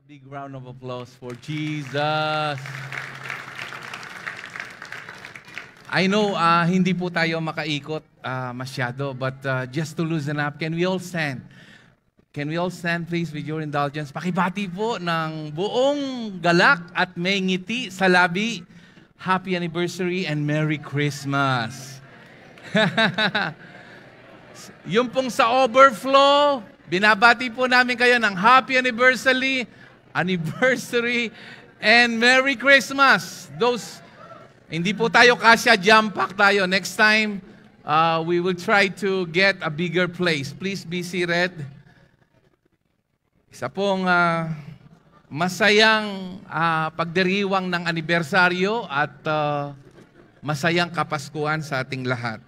big round of applause for Jesus. I know hindi po tayo makaikot masyado, but just to loosen up, can we all stand? Can we all stand please with your indulgence? Pakibati po ng buong galak at may ngiti sa labi. Happy anniversary and Merry Christmas. Yung pong sa overflow, binabati po namin kayo ng happy anniversary and Merry Christmas. Those, hindi po tayo kasya, jump pack tayo. Next time, we will try to get a bigger place. Please be seated. Isa pong masayang pagdiriwang ng anibersaryo at masayang Kapaskuhan sa ating lahat.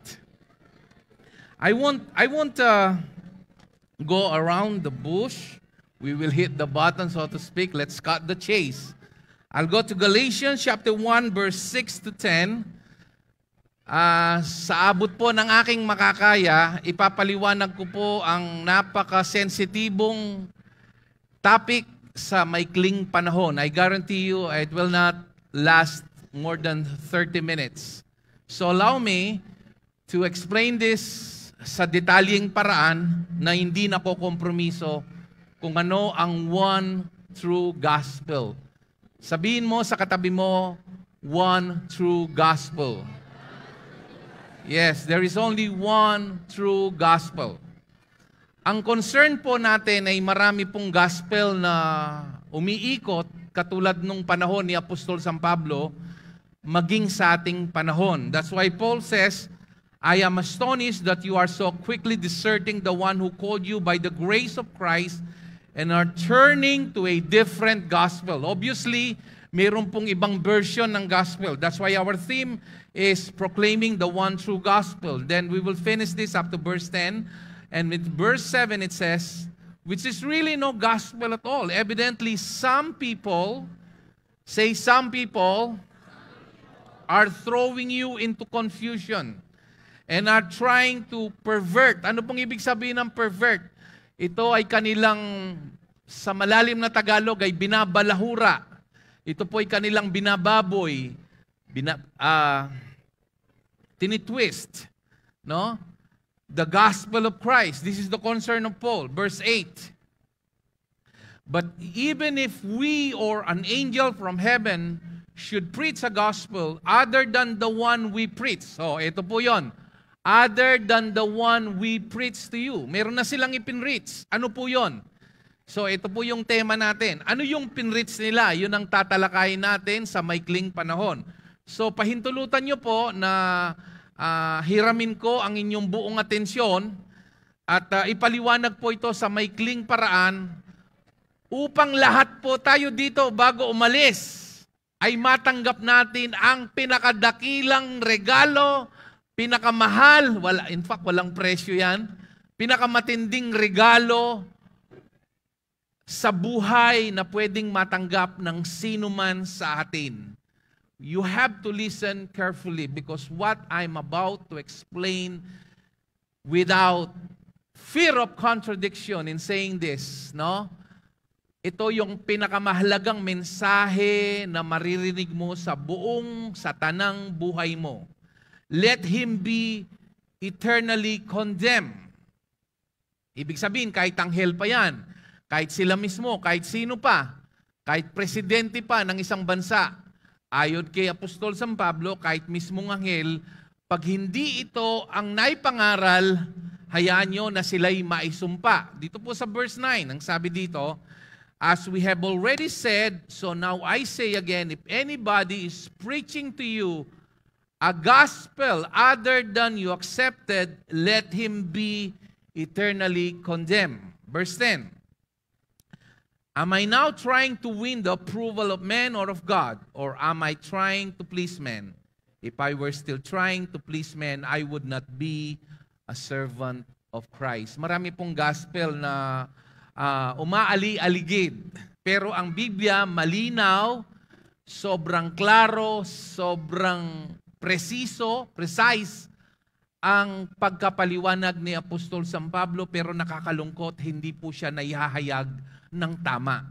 I won't go around the bush. We will hit the button, so to speak. Let's cut the chase. I'll go to Galatians chapter 1, verse 6 to 10. Sa abot po ng aking makakaya, ipapaliwanag ko po ang napaka-sensitibong topic sa maikling panahon. I guarantee you it will not last more than 30 minutes. So allow me to explain this sa detalyeng paraan na hindi nakokompromiso kung ano ang one true gospel. Sabihin mo sa katabi mo, one true gospel. Yes, there is only one true gospel. Ang concern po natin ay marami pong gospel na umiikot katulad nung panahon ni Apostol San Pablo maging sa ating panahon. That's why Paul says, I am astonished that you are so quickly deserting the one who called you by the grace of Christ and are turning to a different gospel. Obviously, mayroon pong ibang version ng gospel. That's why our theme is proclaiming the one true gospel. Then we will finish this up to verse 10. And with verse 7 it says, which is really no gospel at all. Evidently, some people are throwing you into confusion and are trying to pervert. Ano pong ibig sabihin ng pervert? Ito ay kanilang, sa malalim na Tagalog, ay binabalahura. Ito po ay kanilang binababoy, tinitwist. No? The gospel of Christ. This is the concern of Paul. Verse 8. But even if we or an angel from heaven should preach a gospel other than the one we preach. So, ito po yon. Other than the one we preach to you. Meron na silang ipinreach. Ano po yon? So, ito po yung tema natin. Ano yung pinreach nila? Yun ang tatalakayin natin sa maikling panahon. So, pahintulutan nyo po na hiramin ko ang inyong buong atensyon at ipaliwanag po ito sa maikling paraan upang lahat po tayo dito bago umalis ay matanggap natin ang pinakadakilang regalo, pinakamahal, in fact, walang presyo yan, pinakamatinding regalo sa buhay na pwedeng matanggap ng sino man sa atin. You have to listen carefully because what I'm about to explain without fear of contradiction in saying this, no? Ito yung pinakamahalagang mensahe na maririnig mo sa tanang buhay mo. Let him be eternally condemned. Ibig sabihin, kahit anghel pa yan, kahit sila mismo, kahit sino pa, kahit presidente pa ng isang bansa, ayon kay Apostol San Pablo, kahit mismong anghel, pag hindi ito ang naipangaral, hayaan nyo na sila'y maisumpa. Dito po sa verse 9, ang sabi dito, as we have already said, so now I say again, if anybody is preaching to you a gospel other than you accepted, let him be eternally condemned. Verse 10. Am I now trying to win the approval of men or of God? Or am I trying to please men? If I were still trying to please men, I would not be a servant of Christ. Marami pong gospel na umaali-aligid. Pero ang Biblia malinaw, sobrang klaro, sobrang precise ang pagkapaliwanag ni Apostol San Pablo, pero nakakalungkot, hindi po siya naihahayag ng tama.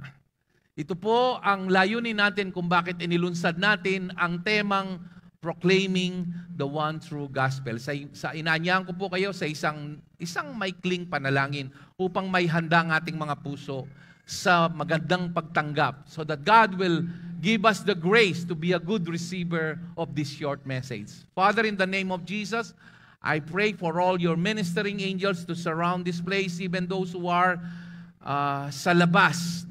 Ito po ang layunin natin kung bakit inilunsad natin ang temang proclaiming the one true gospel. Sa inanyahan ko po kayo sa isang maikling panalangin upang may handa ang ating mga puso sa magandang pagtanggap so that God will give us the grace to be a good receiver of this short message. Father, in the name of Jesus, I pray for all your ministering angels to surround this place, even those who are sa labas,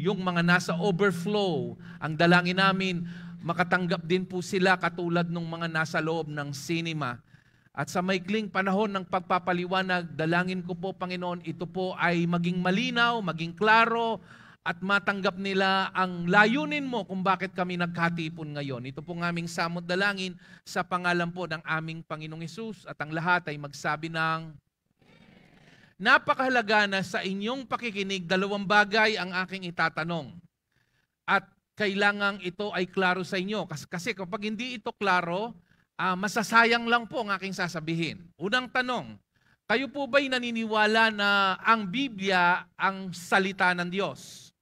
yung mga nasa overflow. Ang dalangin namin, makatanggap din po sila katulad ng mga nasa loob ng cinema. At sa maikling panahon ng pagpapaliwanag, dalangin ko po, Panginoon, ito po ay maging malinaw, maging klaro, at matanggap nila ang layunin mo kung bakit kami nagkatipon ngayon. Ito po ng aming samot dalangin sa pangalan po ng aming Panginoong Hesus, at ang lahat ay magsabi ng napakahalaga na sa inyong pakikinig, dalawang bagay ang aking itatanong. At kailangang ito ay klaro sa inyo. Kasi kapag hindi ito klaro, masasayang lang po ang aking sasabihin. Unang tanong, kayo po ba'y naniniwala na ang Biblia ang salita ng Diyos?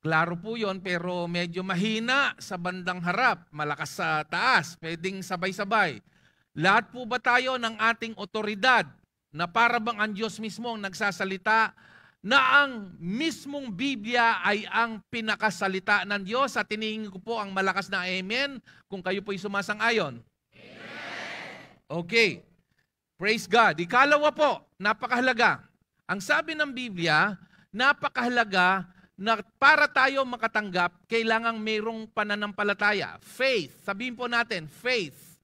Klaro po yon, pero medyo mahina sa bandang harap, malakas sa taas, pwedeng sabay-sabay. Lahat po ba tayo ng ating otoridad na para bang ang Diyos mismo ang nagsasalita, na ang mismong Biblia ay ang pinakasalita ng Diyos? At tiningin ko po ang malakas na amen kung kayo po'y sumasang-ayon. Okay. Praise God. Ikalawa po, napakahalaga. Ang sabi ng Biblia, napakahalaga na para tayo makatanggap, kailangang mayroong pananampalataya. Faith. Sabihin po natin, faith.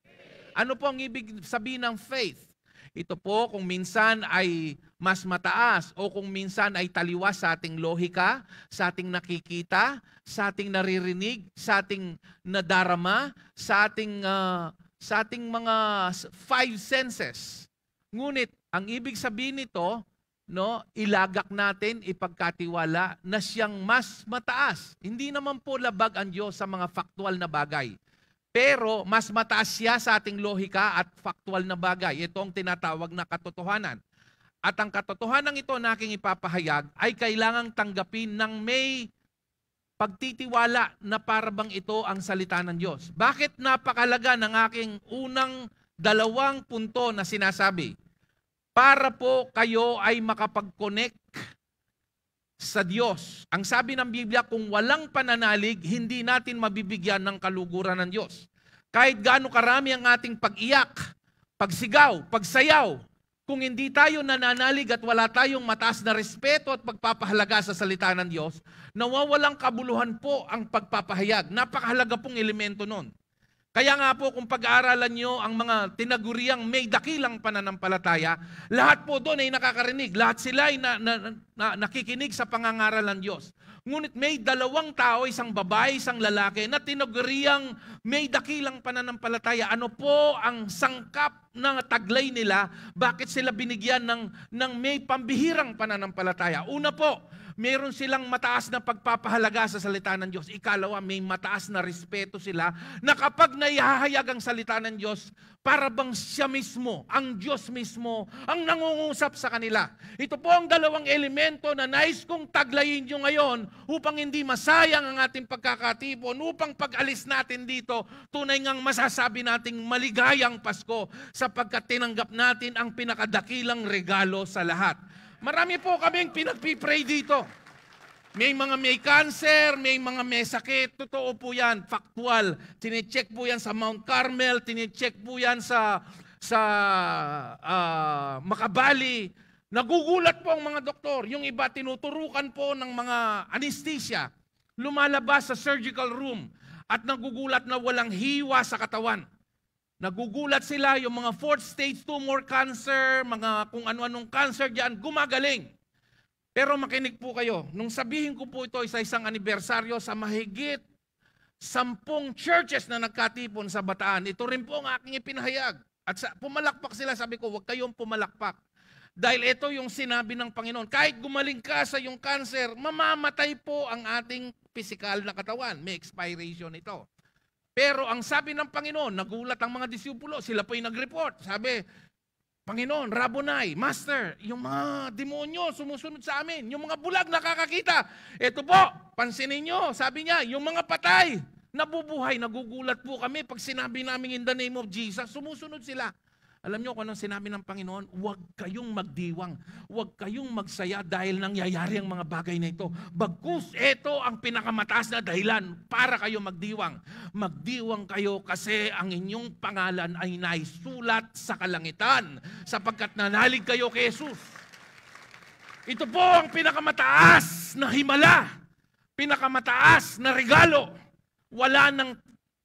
Ano po ang ibig sabihin ng faith? Ito po kung minsan ay mas mataas o kung minsan ay taliwas sa ating lohika, sa ating nakikita, sa ating naririnig, sa ating nadarama, sa ating mga five senses. Ngunit ang ibig sabihin nito, ilagak natin, ipagkatiwala na siyang mas mataas. Hindi naman po labag ang Diyos sa mga faktual na bagay. Pero mas mataas siya sa ating lohika at faktual na bagay. Ito ang tinatawag na katotohanan. At ang katotohanan ito na aking ipapahayag ay kailangang tanggapin ng may pagtitiwala na para bang ito ang salita ng Diyos. Bakit napakalaga ng aking unang dalawang punto na sinasabi? Para po kayo ay makapag-connect sa Diyos. Ang sabi ng Biblia, kung walang pananalig, hindi natin mabibigyan ng kaluguran ng Diyos. Kahit gaano karami ang ating pag-iyak, pagsigaw, pagsayaw, kung hindi tayo nananalig at wala tayong mataas na respeto at pagpapahalaga sa salita ng Diyos, nawawalang kabuluhan po ang pagpapahayag. Napakahalaga pong elemento nun. Kaya nga po kung pag-aaralan nyo ang mga tinaguriang may dakilang pananampalataya, lahat po doon ay nakakarinig. Lahat sila ay nakikinig sa pangangaral ng Diyos. Ngunit may dalawang tao, isang babae, isang lalaki, na tinaguriang may dakilang pananampalataya. Ano po ang sangkap ng taglay nila? Bakit sila binigyan ng may pambihirang pananampalataya? Una po, meron silang mataas na pagpapahalaga sa salita ng Diyos. Ikalawa, may mataas na respeto sila na kapag naihahayag ang salita ng Diyos, para bang siya mismo, ang Diyos mismo, ang nangungusap sa kanila. Ito po ang dalawang elemento na nais kong taglayin nyo ngayon upang hindi masayang ang ating pagkakatipon, upang pag-alis natin dito, tunay ngang masasabi nating maligayang Pasko sapagkat tinanggap natin ang pinakadakilang regalo sa lahat. Marami po kaming pinagpipray dito. May mga may cancer, may mga may sakit. Totoo po yan, factual. Tine-check po yan sa Mount Carmel, tine-check po yan sa Makabali. Nagugulat po ang mga doktor. Yung iba tinuturukan po ng mga anesthesia. Lumalabas sa surgical room at nagugulat na walang hiwa sa katawan. Nagugulat sila, yung mga fourth stage tumor cancer, mga kung ano-anong cancer diyan, gumagaling. Pero makinig po kayo, nung sabihin ko po ito sa isang anibersaryo sa mahigit 10 churches na nagkatipon sa Bataan, ito rin po ang aking ipinahayag. At pumalakpak sila, sabi ko, huwag kayong pumalakpak. Dahil ito yung sinabi ng Panginoon, kahit gumaling ka sa yung cancer, mamamatay po ang ating physical na katawan. May expiration ito. Pero ang sabi ng Panginoon, nagulat ang mga disipulo, sila po yung nag-report. Sabi, Panginoon, Rabboni, Master, yung mga demonyo sumusunod sa amin, yung mga bulag nakakakita. Ito po, pansinin nyo, sabi niya, yung mga patay, nabubuhay, nagugulat po kami pag sinabi namin in the name of Jesus, sumusunod sila. Alam nyo kung anong sinabi ng Panginoon? Huwag kayong magdiwang. Huwag kayong magsaya dahil nangyayari ang mga bagay na ito. Bagkus, ito ang pinakamataas na dahilan para kayo magdiwang. Magdiwang kayo kasi ang inyong pangalan ay naisulat sa kalangitan sapagkat nanalig kayo kay Jesus. Ito po ang pinakamataas na himala. Pinakamataas na regalo.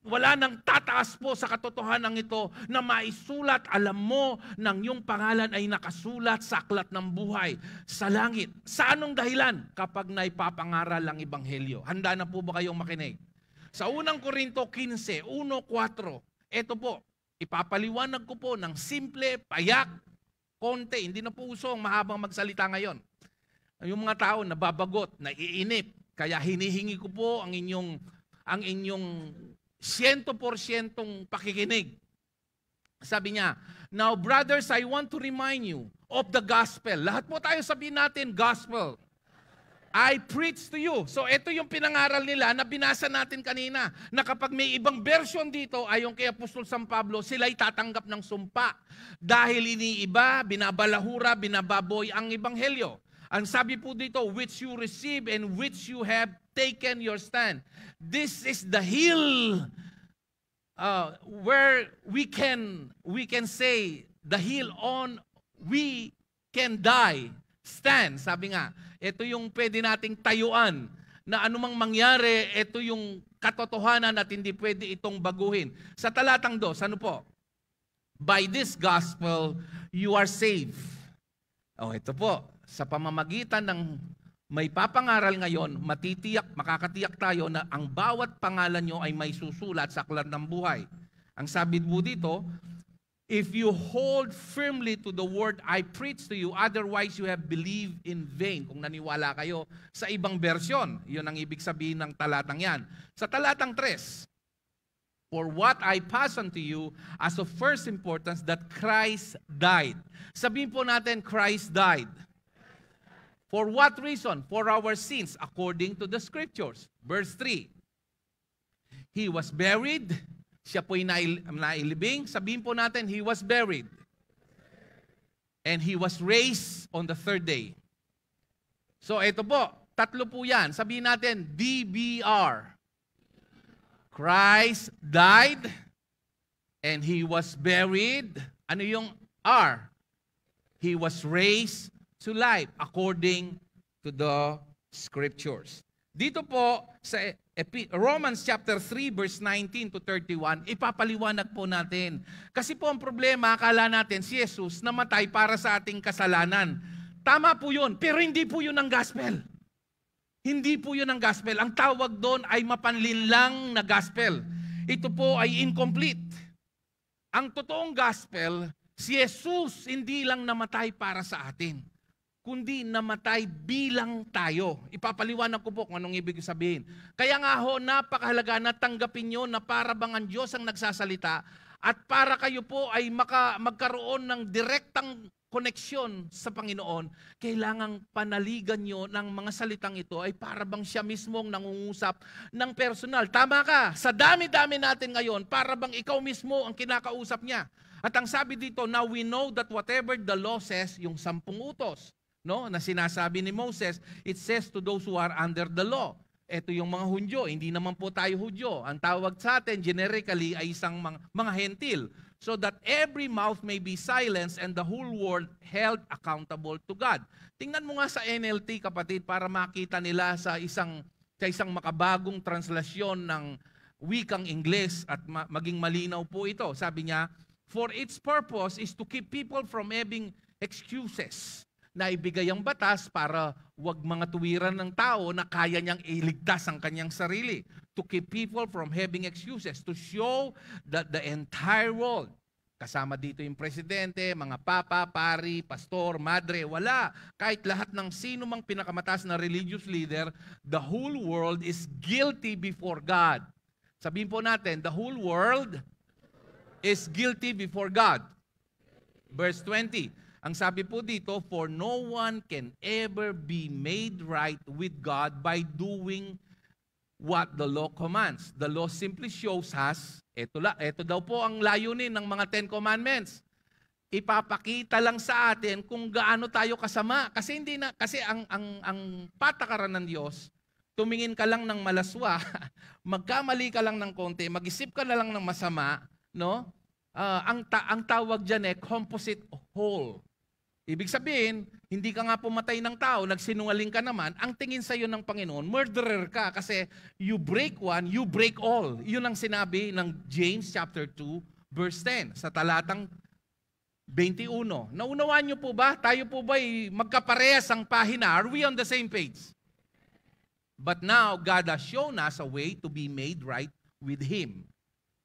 Wala nang tataas po sa katotohanan ito na maisulat, alam mo, nang yung pangalan ay nakasulat sa aklat ng buhay sa langit. Sa anong dahilan? Kapag naipapangaral ang Ebanghelyo. Handa na po ba kayong makinig? Sa unang Korinto 15, 1:4, ito po, ipapaliwanag ko po ng simple, payak, konti, hindi na po usong mahabang magsalita ngayon. Yung mga tao nababagot, naiinip, kaya hinihingi ko po ang inyong 100% pakikinig. Sabi niya, now brothers, I want to remind you of the gospel. Lahat po tayo sabihin natin, gospel. I preach to you. So ito yung pinangaral nila na binasa natin kanina, na kapag may ibang version dito, ayon kay Apostol San Pablo, sila'y tatanggap ng sumpa. Dahil iniiba, binabalahura, binababoy ang Ebanghelyo. Ang sabi po dito, which you receive and which you have taken your stand. This is the hill where we can say the hill on we can die. Stand, sabi nga. Ito yung pwede nating tayuan na anumang mangyari, ito yung katotohanan at hindi pwede itong baguhin. Sa talatang 2, ano po? By this gospel, you are saved. Ito po. Sa pamamagitan ng may papangaral ngayon, makakatiyak tayo na ang bawat pangalan nyo ay may susulat sa aklat ng buhay. Ang sabi po dito, if you hold firmly to the word I preach to you, otherwise you have believed in vain. Kung naniwala kayo sa ibang bersyon, yun ang ibig sabihin ng talatang yan. Sa talatang 3, for what I pass on to you as of first importance that Christ died. Sabihin po natin, Christ died. For what reason? For our sins, according to the Scriptures. Verse 3. He was buried. Siya po'y nailibing. Sabihin po natin, He was buried. And He was raised on the 3rd day. So ito po, tatlo po yan. Sabihin natin, DBR. Christ died and He was buried. Ano yung R? He was raised to life according to the Scriptures. Dito po sa Romans chapter 3 verse 19 to 31, ipapaliwanag po natin. Kasi po ang problema, akala natin si Jesus namatay para sa ating kasalanan. Tama po yun, pero hindi po yun ang gospel. Hindi po yun ang gospel. Ang tawag doon ay mapanlinlang na gospel. Ito po ay incomplete. Ang totoong gospel, si Jesus hindi lang namatay para sa atin, kundi namatay bilang tayo. Ipapaliwanag ko po kung anong ibig sabihin. Kaya nga ho, napakahalaga na tanggapin nyo na para bang ang Diyos ang nagsasalita at para kayo po ay magkaroon ng direktang koneksyon sa Panginoon, kailangang panaligan nyo ng mga salitang ito ay para bang siya mismong nangungusap ng personal. Tama ka, sa dami-dami natin ngayon, para bang ikaw mismo ang kinakausap niya. At ang sabi dito, now we know that whatever the law says, yung 10 utos, no, na sinasabi ni Moses, it says to those who are under the law. Ito yung mga Hudyo, hindi naman po tayo Hudyo. Ang tawag sa atin generically ay isang mga hentil. So that every mouth may be silenced and the whole world held accountable to God. Tingnan mo nga sa NLT, kapatid, para makita nila sa isang makabagong translasyon ng wikang Ingles at maging malinaw po ito. Sabi niya, for its purpose is to keep people from having excuses. Na ibigay ang batas para wag mga tuwiran ng tao na kaya niyang iligtas ang kanyang sarili. To keep people from having excuses. To show that the entire world, kasama dito yung presidente, mga papa, pari, pastor, madre, wala. Kahit lahat ng sino mang pinakamataas na religious leader, the whole world is guilty before God. Sabihin po natin, the whole world is guilty before God. Verse 20. Ang sabi po dito, for no one can ever be made right with God by doing what the law commands. The law simply shows us, ito daw po ang layunin ng mga Ten Commandments. Ipapakita lang sa atin kung gaano tayo kasama. Kasi ang patakaran ng Diyos, tumingin ka lang ng malaswa, magkamali ka lang ng konti, mag-isip ka na lang ng masama, no? Ang tawag diyan composite whole. Ibig sabihin, hindi ka nga pumatay ng tao, nagsinungaling ka naman, ang tingin sa iyo ng Panginoon, murderer ka kasi you break one, you break all. Yun ang sinabi ng James chapter 2, verse 10, sa talatang 21. Naunawaan niyo po ba? Tayo po ba magkaparehas ang pahina? Are we on the same page? But now, God has shown us a way to be made right with Him.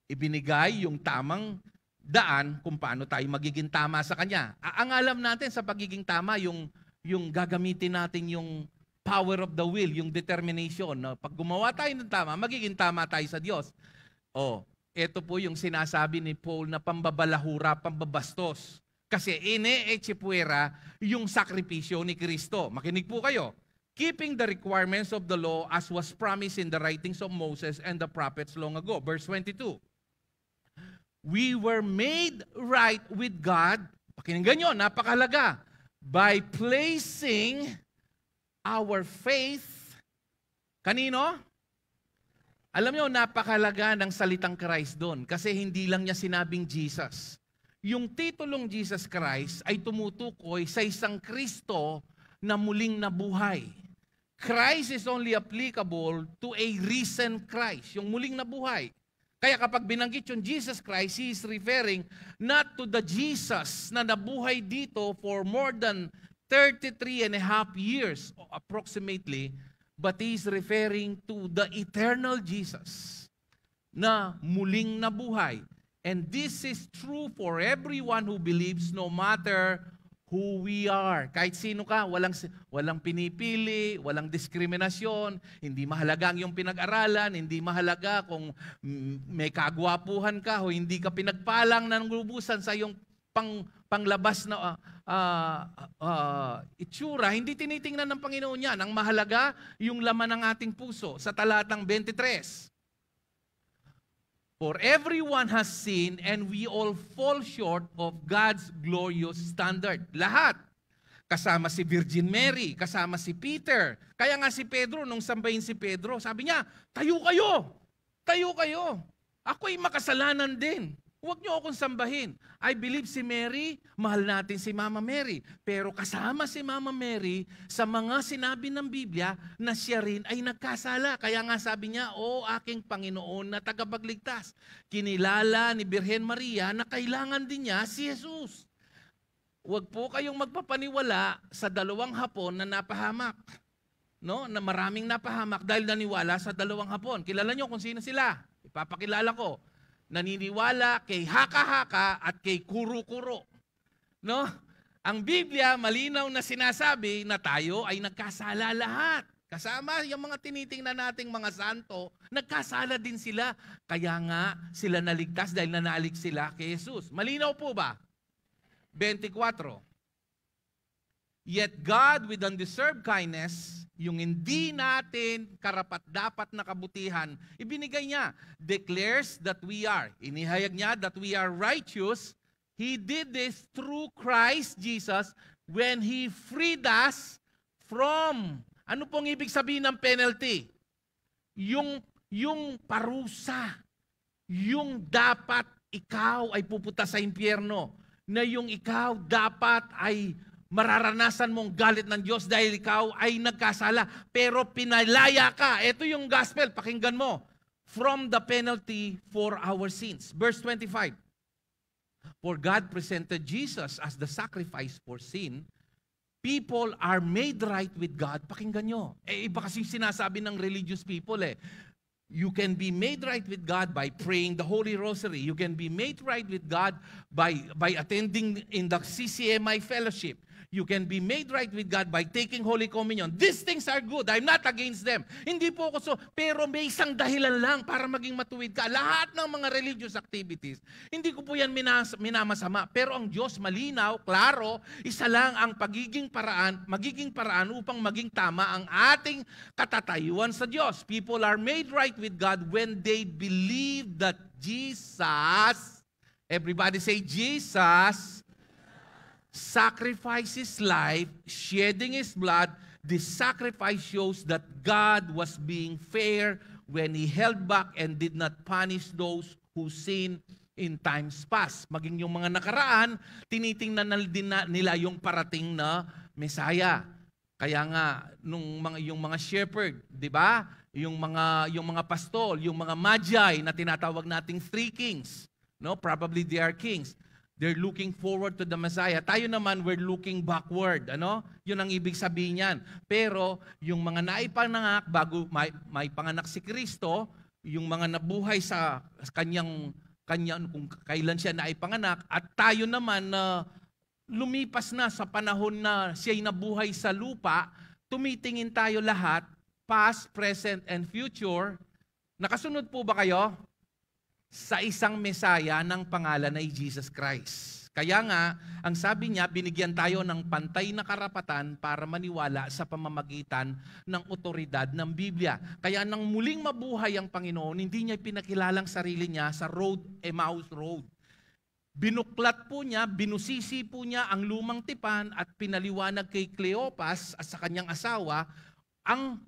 Ibinigay yung tamang daan kung paano tayo magiging tama sa Kanya. Ang alam natin sa pagiging tama, yung gagamitin natin yung power of the will, yung determination. No? Pag gumawa tayo ng tama, magiging tama tayo sa Diyos. Ito po yung sinasabi ni Paul na pambabalahura, pambabastos. Kasi ine-echipuera yung sakripisyo ni Kristo. Makinig po kayo. Keeping the requirements of the law as was promised in the writings of Moses and the prophets long ago. Verse 22. We were made right with God, pakinggan nyo, napakahalaga, by placing our faith, kanino? Alam nyo, napakahalaga ng salitang Christ doon kasi hindi lang niya sinabing Jesus. Yung titulong Jesus Christ ay tumutukoy sa isang Kristo na muling nabuhay. Christ is only applicable to a risen Christ, yung muling nabuhay. Kaya kapag binanggit yung Jesus Christ, He is referring not to the Jesus na nabuhay dito for more than 33 and a half years approximately, but He is referring to the eternal Jesus na muling nabuhay. And this is true for everyone who believes no matter who we are. Kahit sino ka, walang pinipili, walang diskriminasyon, hindi mahalaga ang iyong pinag-aralan, hindi mahalaga kung may kagwapuhan ka o hindi ka pinagpalang ng lubusan sa iyong panglabas na itsura. Hindi tinitingnan ng Panginoon yan. Ang mahalaga, yung laman ng ating puso. Sa talatang 23. For everyone has sinned and we all fall short of God's glorious standard. Lahat. Kasama si Virgin Mary, kasama si Peter. Kaya nga si Pedro, nung sambahin si Pedro, sabi niya, tayo kayo! Tayo kayo! Ako'y makasalanan din. Huwag niyo akong sambahin. I believe si Mary, mahal natin si Mama Mary. Pero kasama si Mama Mary sa mga sinabi ng Biblia na siya rin ay nagkasala. Kaya nga sabi niya, O aking Panginoon na tagapagligtas. Kinilala ni Birhen Maria na kailangan din niya si Jesus. Huwag po kayong magpapaniwala sa dalawang hapon na napahamak. No? Na maraming napahamak dahil naniwala sa dalawang hapon. Kilala niyo kung sino sila. Ipapakilala ko. Naniniwala kay haka-haka at kay kuro-kuro. No? Ang Biblia malinaw na sinasabi na tayo ay nagkasala lahat. Kasama yung mga tinitingnan nating mga santo, nagkasala din sila. Kaya nga sila naligtas dahil nanalik sila kay Jesus. Malinaw po ba? 24. Yet God with undeserved kindness, yung hindi natin karapat-dapat na kabutihan, ibinigay niya, declares that we are. Inihayag niya that we are righteous. He did this through Christ Jesus when He freed us from, ano pong ibig sabihin ng penalty? Yung parusa, yung dapat ikaw ay pupunta sa impyerno, na yung ikaw dapat ay mararanasan mong galit ng Diyos dahil ikaw ay nagkasala. Pero pinalaya ka. Ito yung gospel. Pakinggan mo. From the penalty for our sins. Verse 25. For God presented Jesus as the sacrifice for sin. People are made right with God. Pakinggan nyo. Iba kasi sinasabi ng religious people You can be made right with God by praying the Holy Rosary. You can be made right with God by attending in the CCMI fellowship. You can be made right with God by taking Holy Communion. These things are good. I'm not against them. Hindi po ako so, pero may isang dahilan lang para maging matuwid ka. Lahat ng mga religious activities, hindi ko po yan minamasama. Pero ang Diyos malinaw, klaro, isa lang ang magiging paraan upang maging tama ang ating katatayuan sa Diyos. People are made right with God when they believe that Jesus, everybody say Jesus, sacrificed His life, shedding His blood. This sacrifice shows that God was being fair when He held back and did not punish those who sinned in times past. Maging yung mga nakaraan, tinitingnan din nila yung parating na Messiah. Kaya nga yung mga shepherd, 'di ba? Yung mga pastol, yung mga magi na tinatawag nating three kings, no? Probably they are kings. They're looking forward to the Messiah. Tayo naman, we're looking backward. Ano? Yun ang ibig sabihin niyan. Pero yung mga naipanganak bago may panganak si Kristo, yung mga nabuhay sa kanyang kung kailan siya naipanganak, at tayo naman na lumipas na sa panahon na siya'y nabuhay sa lupa, tumitingin tayo lahat, past, present, and future. Nakasunod po ba kayo? Sa isang Mesaya ng pangalan ay Jesus Christ. Kaya nga, ang sabi niya, binigyan tayo ng pantay na karapatan para maniwala sa pamamagitan ng otoridad ng Biblia. Kaya nang muling mabuhay ang Panginoon, hindi niya pinakilalang sarili niya sa Emmaus Road. Binuklat po niya, binusisi po niya ang lumang tipan at pinaliwanag kay Cleopas at sa kanyang asawa ang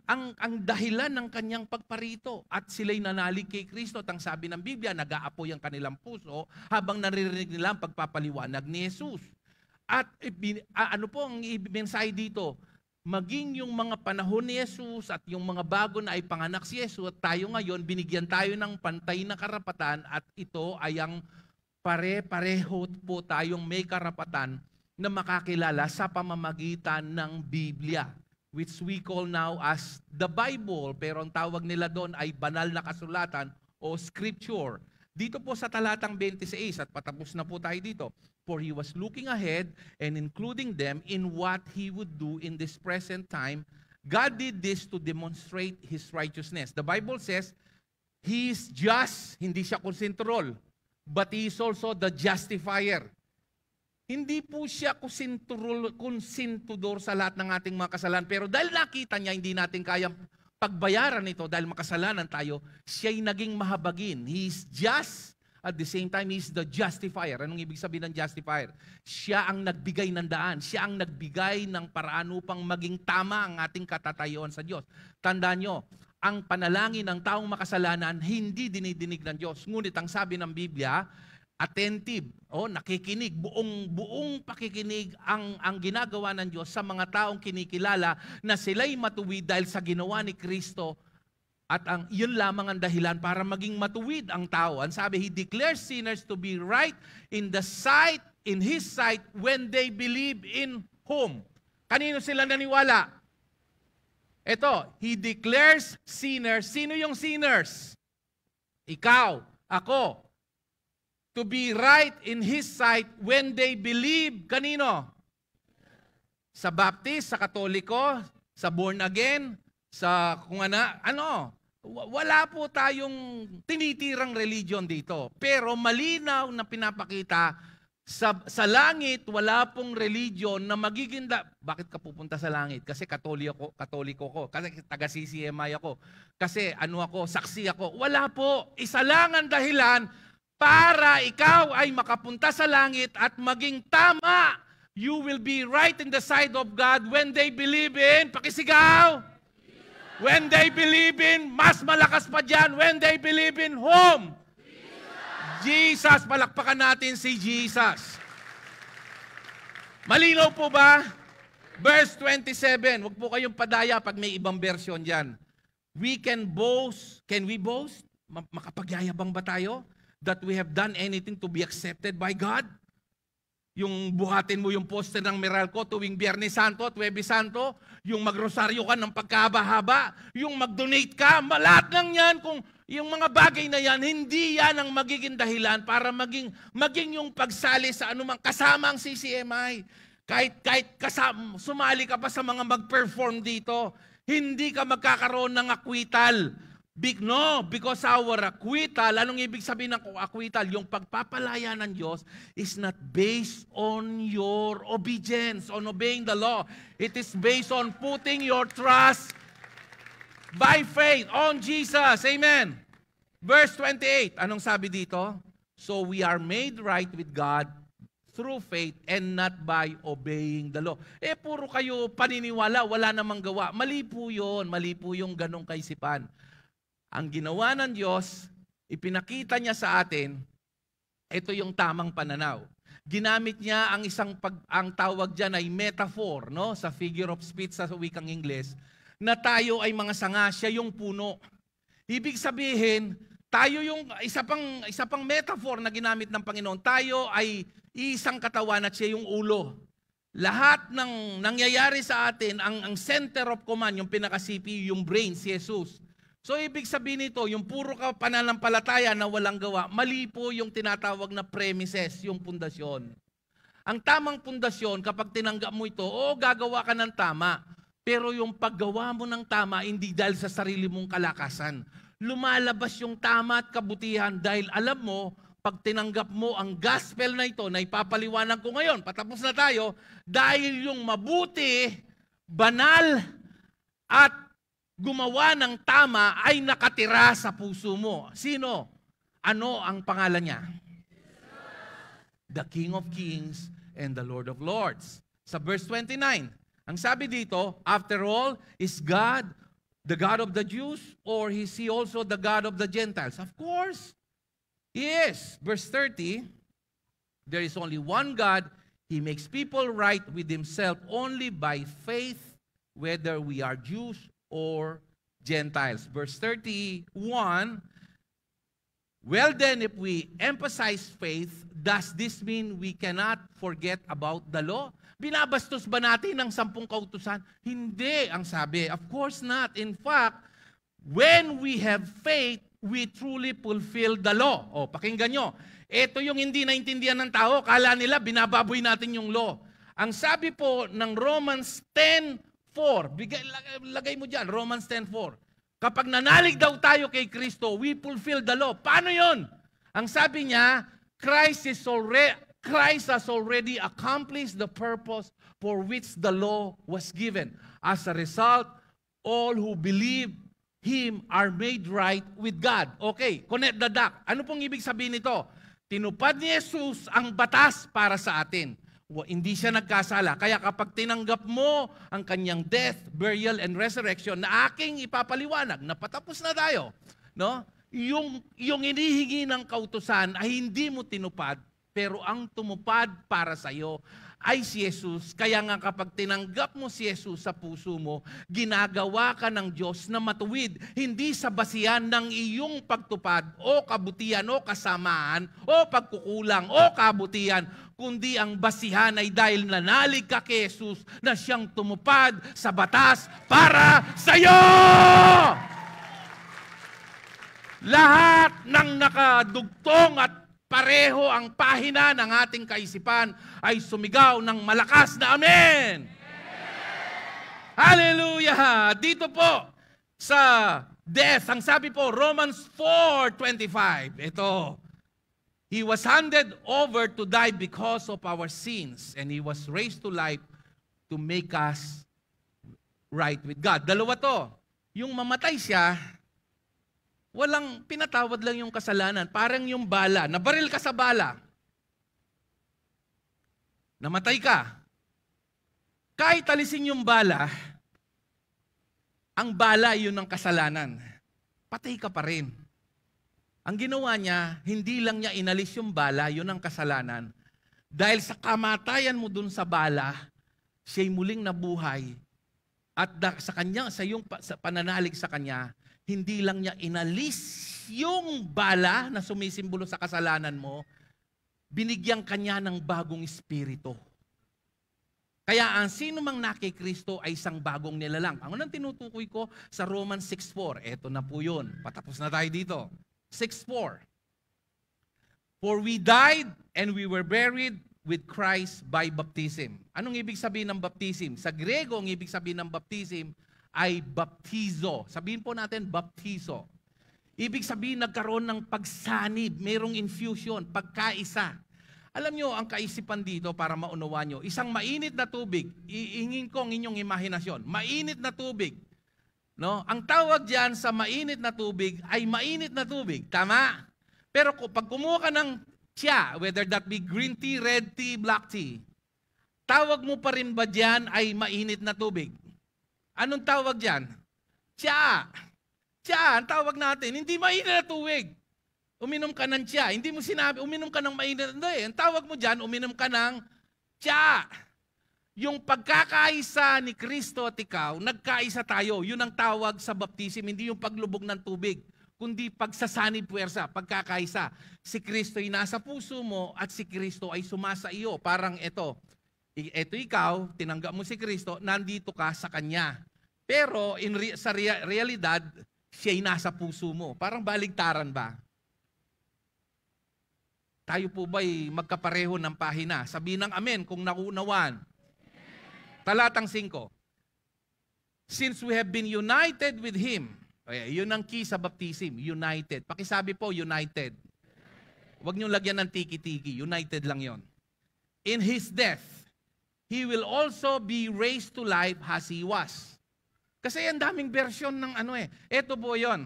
dahilan ng kanyang pagparito, at sila'y nanalig kay Kristo. At ang sabi ng Biblia, nag-aapoy ang kanilang puso habang naririnig nila ang pagpapaliwanag ni Jesus. At ano po ang mensahe dito? Maging yung mga panahon ni Jesus at yung mga bago na ipanganak si Jesus, at tayo ngayon, binigyan tayo ng pantay na karapatan, at ito ay ang pare-pareho po tayong may karapatan na makakilala sa pamamagitan ng Biblia, which we call now as the Bible, pero ang tawag nila doon ay banal na kasulatan o scripture. Dito po sa talatang 26, at patapos na po tayo dito, for He was looking ahead and including them in what He would do in this present time. God did this to demonstrate His righteousness. The Bible says, He is just, hindi siya konsentrol, but He is also the justifier. Hindi po siya konsentidor sa lahat ng ating mga kasalanan. Pero dahil nakita niya, hindi natin kayang pagbayaran ito dahil makasalanan tayo, siya'y naging mahabagin. He is just, at the same time, He is the justifier. Anong ibig sabihin ng justifier? Siya ang nagbigay ng daan. Siya ang nagbigay ng paraan upang maging tama ang ating katatayuan sa Diyos. Tandaan nyo, ang panalangin ng taong makasalanan, hindi dinidinig ng Diyos. Ngunit ang sabi ng Biblia, attentive, nakikinig, buong pakikinig ang ginagawa ng Diyos sa mga taong kinikilala na sila'y matuwid dahil sa ginawa ni Kristo, at yun lamang ang dahilan para maging matuwid ang tao. Ang sabi, He declares sinners to be right in His sight when they believe in whom? Kanino sila naniwala? Ito, He declares sinners. Sino yung sinners? Ikaw, ako. To be right in His sight when they believe, kanino? Sa Baptist, sa Katoliko, sa born again, sa kung ano. Wala po tayong tinitirang religion dito. Pero malinaw na pinapakita, sa langit, wala pong religion na magiging... Bakit ka pupunta sa langit? Kasi Katoliko ko. Kasi taga-CCMI ako. Kasi saksi ako. Wala po. Isa lang ang dahilan para ikaw ay makapunta sa langit at maging tama. You will be right in the sight of God when they believe in, pakisigaw, when they believe in, mas malakas pa dyan, when they believe in whom? Jesus. Palakpakan natin si Jesus. Malinaw po ba? Verse 27, huwag po kayong padaya pag may ibang version dyan. We can boast, can we boast? Makapagyayabang ba tayo? That we have done anything to be accepted by God? Yung buhatin mo yung poster ng Meralco tuwing Biyernes Santo at Huwebes Santo, yung magrosaryo ka ng pagkahaba-haba, yung mag-donate ka, lahat ng yan, kung yung mga bagay na yan, hindi yan ang magiging dahilan para maging yung pagsali sa anumang kasama ang CCMI. Kahit sumali ka pa sa mga mag-perform dito, hindi ka magkakaroon ng acquittal. Because our acquittal, anong ibig sabihin ng acquittal? Yung pagpapalaya ng Diyos is not based on your obedience, on obeying the law. It is based on putting your trust by faith on Jesus. Amen. Verse 28, anong sabi dito? So we are made right with God through faith and not by obeying the law. Puro kayo paniniwala, wala namang gawa. Mali po yun. Mali po yung ganong kaisipan. Ang ginawa ng Diyos, ipinakita niya sa atin, ito yung tamang pananaw. Ginamit niya ang ang tawag diyan ay metaphor, no? Sa figure of speech sa wikang Ingles, na tayo ay mga sanga, siya yung puno. Ibig sabihin, tayo yung isa pang metaphor na ginamit ng Panginoon. Tayo ay isang katawan at siya yung ulo. Lahat ng nangyayari sa atin, ang center of command, yung pinaka-CPU, yung brain, si Jesus. So ibig sabihin nito, yung puro ka pananampalataya na walang gawa, mali po yung tinatawag na premises, yung pundasyon. Ang tamang pundasyon, kapag tinanggap mo ito, gagawa ka ng tama. Pero yung paggawa mo ng tama, hindi dahil sa sarili mong kalakasan. Lumalabas yung tama at kabutihan dahil alam mo, pag tinanggap mo ang gospel na ito, na ipapaliwanag ko ngayon, patapos na tayo, dahil yung mabuti, banal, at gumawa ng tama ay nakatira sa puso mo. Sino? Ano ang pangalan niya? The King of Kings and the Lord of Lords. Sa verse 29, ang sabi dito, after all, is God the God of the Jews or is He also the God of the Gentiles? Of course, Yes. Verse 30, there is only one God. He makes people right with Himself only by faith, whether we are Jews or Gentiles. Verse 31, well then, if we emphasize faith, does this mean we cannot forget about the law? Binabastos ba natin ang 10 kautusan? Hindi, ang sabi. Of course not. In fact, when we have faith, we truly fulfill the law. O, pakinggan nyo. Ito yung hindi naintindihan ng tao. Kala nila, binababoy natin yung law. Ang sabi po ng Romans 10:4, lagay mo dyan, Romans 10:4. Kapag nanalig daw tayo kay Kristo, we fulfill the law. Paano yon? Ang sabi niya, Christ has already accomplished the purpose for which the law was given. As a result, all who believe Him are made right with God. Okay, connect the dots. Ano pong ibig sabihin nito? Tinupad ni Jesus ang batas para sa atin. Hindi siya nagkasala. Kaya kapag tinanggap mo ang kanyang death, burial, and resurrection na aking ipapaliwanag, na patapos na tayo, no? Yung inihingi ng kautusan ay hindi mo tinupad, pero ang tumupad para sa iyo ay si Jesus. Kaya nga kapag tinanggap mo si Jesus sa puso mo, ginagawa ka ng Diyos na matuwid, hindi sa basihan ng iyong pagtupad o kabutihan o kasamaan o pagkukulang o kabutihan, kundi ang basihan ay dahil nanalig ka kay Jesus na siyang tumupad sa batas para sa iyo. Lahat ng nakadugtong at pareho ang pahina ng ating kaisipan ay sumigaw ng malakas na amen. Hallelujah! Dito po sa death, ang sabi po, Romans 4:25. Ito, He was handed over to die because of our sins, and He was raised to life to make us right with God. Dalawa to. Yung mamatay siya, walang pinatawad lang yung kasalanan. Parang yung bala. Nabaril ka sa bala. Namatay ka. Kahit alisin yung bala, ang bala yun ang kasalanan. Patay ka pa rin. Ang ginawa niya, hindi lang niya inalis yung bala, yun ang kasalanan. Dahil sa kamatayan mo dun sa bala, siya'y muling nabuhay. At sa kanya, sa iyong pananalig sa kanya, hindi lang niya inalis yung bala na sumisimbolo sa kasalanan mo, binigyan kanya ng bagong espiritu. Kaya ang sino mang nakay Kristo ay isang bagong nilalang. Ang unang tinutukoy ko sa Romans 6:4. Eto na po yun. Patapos na tayo dito. 6:4. For we died and we were buried with Christ by baptism. Anong ibig sabihin ng baptism? Sa Grego, ang ibig sabihin ng baptism ay baptizo. Sabihin po natin, baptizo. Ibig sabihin, nagkaroon ng pagsanib, mayroong infusion, pagkaisa. Alam nyo, ang kaisipan dito para maunawa nyo, isang mainit na tubig, iingin ko ang inyong imahinasyon, mainit na tubig. No? Ang tawag diyan sa mainit na tubig ay mainit na tubig. Tama? Pero pag kumuha ka ng tsa, whether that be green tea, red tea, black tea, tawag mo pa rin ba diyan ay mainit na tubig? Anong tawag diyan? Tsa. Tsa, ang tawag natin, hindi mainit na tubig. Uminom ka ng tsa. Hindi mo sinabi, uminom ka ng mainit. Hindi, ang tawag mo dyan, uminom ka ng tsa. Yung pagkakaisa ni Kristo at ikaw, nagkaisa tayo. Yun ang tawag sa baptism, hindi yung paglubog ng tubig, kundi pagsasanib puwersa, pagkakaisa. Si Kristo ay nasa puso mo at si Kristo ay sumasa iyo. Parang ito ikaw, tinanggap mo si Kristo, nandito ka sa Kanya. Pero sa realidad, siya'y nasa puso mo. Parang baligtaran ba? Tayo po ba'y magkapareho ng pahina? Sabihin ng amen kung nauunawan. Talatang 5. Since we have been united with Him, yun ang key sa baptism, united. Pakisabi po, united. Huwag niyong lagyan ng tiki-tiki, united lang yon. In His death, He will also be raised to life as He was. Kasi ang daming version ng Ito po yon.